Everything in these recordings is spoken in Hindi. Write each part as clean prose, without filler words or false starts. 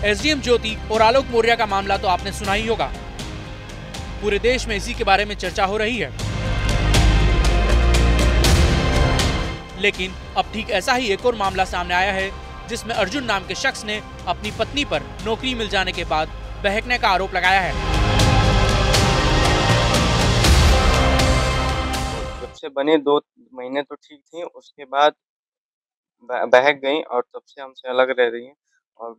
एसडीएम ज्योति और आलोक मौर्य का मामला तो आपने सुना ही होगा। पूरे देश में इसी के बारे में चर्चा हो रही है। लेकिन अब ठीक ऐसा ही एक और मामला सामने आया है, जिसमें अर्जुन नाम के शख्स ने अपनी पत्नी पर नौकरी मिल जाने के बाद बहकने का आरोप लगाया है। जब से बने 2 महीने तो ठीक थी, उसके बाद बहक गई और तब से हमसे अलग रह रही हैं और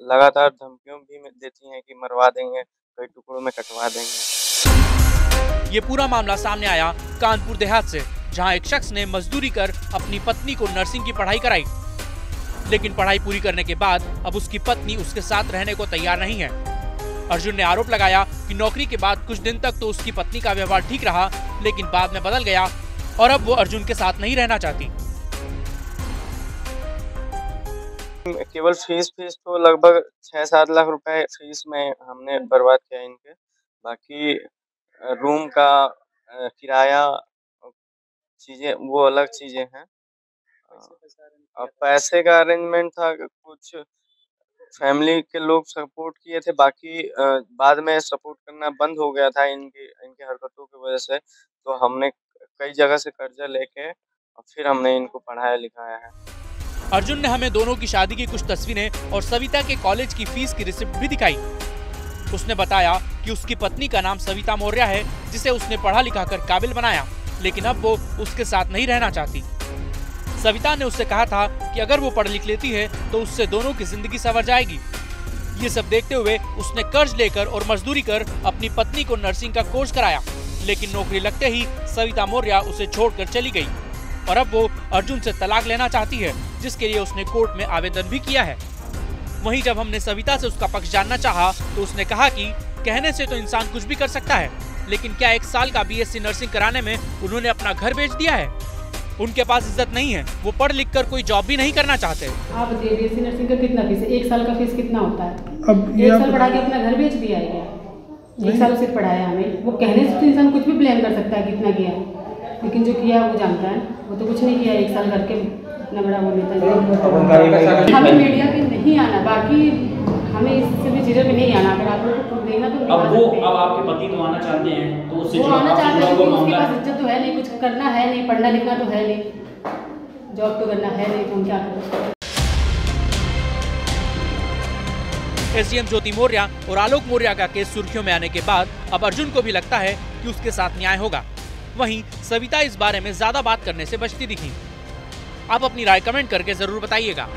लगातार धमकियों भी देती हैं कि मरवा देंगे, कई टुकड़ों में कटवा देंगे। ये पूरा मामला सामने आया कानपुर देहात से, जहां एक शख्स ने मजदूरी कर अपनी पत्नी को नर्सिंग की पढ़ाई कराई, लेकिन पढ़ाई पूरी करने के बाद अब उसकी पत्नी उसके साथ रहने को तैयार नहीं है। अर्जुन ने आरोप लगाया कि नौकरी के बाद कुछ दिन तक तो उसकी पत्नी का व्यवहार ठीक रहा, लेकिन बाद में बदल गया और अब वो अर्जुन के साथ नहीं रहना चाहती। केवल फीस तो लगभग 6-7 लाख रुपए फीस में हमने बर्बाद किया इनके। बाकी रूम का किराया चीजें वो अलग चीजें हैं। पैसे का अरेंजमेंट था, कुछ फैमिली के लोग सपोर्ट किए थे, बाकी बाद में सपोर्ट करना बंद हो गया था इनके हरकतों की वजह से। तो हमने कई जगह से कर्जा लेके और फिर हमने इनको पढ़ाया लिखाया है। अर्जुन ने हमें दोनों की शादी की कुछ तस्वीरें और सविता के कॉलेज की फीस की रिसिप्ट भी दिखाई। उसने बताया कि उसकी पत्नी का नाम सविता मौर्य है, जिसे उसने पढ़ा लिखा कर काबिल बनाया, लेकिन अब वो उसके साथ नहीं रहना चाहती। सविता ने उससे कहा था कि अगर वो पढ़ लिख लेती है तो उससे दोनों की जिंदगी संवर जाएगी। ये सब देखते हुए उसने कर्ज लेकर और मजदूरी कर अपनी पत्नी को नर्सिंग का कोर्स कराया, लेकिन नौकरी लगते ही सविता मौर्य उसे छोड़कर चली गई और अब वो अर्जुन से तलाक लेना चाहती है, जिसके लिए उसने कोर्ट में आवेदन भी किया है। वहीं जब हमने सविता से उसका पक्ष जानना चाहा तो उसने कहा कि कहने से तो इंसान कुछ भी कर सकता है, लेकिन क्या 1 साल का बीएससी नर्सिंग कराने में उन्होंने अपना घर बेच दिया है? उनके पास इज्जत नहीं है, वो पढ़ लिख कर कोई जॉब भी नहीं करना चाहते। आप बताइए बीएससी नर्सिंग का कितना फीस है? 1 साल का फीस कितना होता है? अब 1 साल पढ़ा के अपना घर बेच दिया है क्या? 1 साल सिर्फ पढ़ाया हमें। वो कहने से तो इंसान कुछ भी ब्लेम कर सकता है कितना किया है, लेकिन जो किया वो जानता है। वो तो कुछ नहीं किया, 1 साल करके इतना बड़ा वो नेता है। हमें मीडिया पे नहीं आना, बाकी हमें इससे भी चीज़ों में नहीं आना। अगर आप लोग को देखना तो अब आपके पति तो आना चाहते हैं, तो उससे वो आना चाहते हैं, लेकिन उसके पास इज्जत तो है नहीं, कुछ करना है नहीं, पढ़ना लिखना तो है नहीं, जॉब तो करना है नहीं, तो हम क्या करें। एसडीएम ज्योति मौर्य और आलोक मौर्य का केस सुर्खियों में आने के बाद अब अर्जुन को भी लगता है कि उसके साथ न्याय होगा। वहीं सविता इस बारे में ज्यादा बात करने से बचती दिखी। आप अपनी राय कमेंट करके जरूर बताइएगा।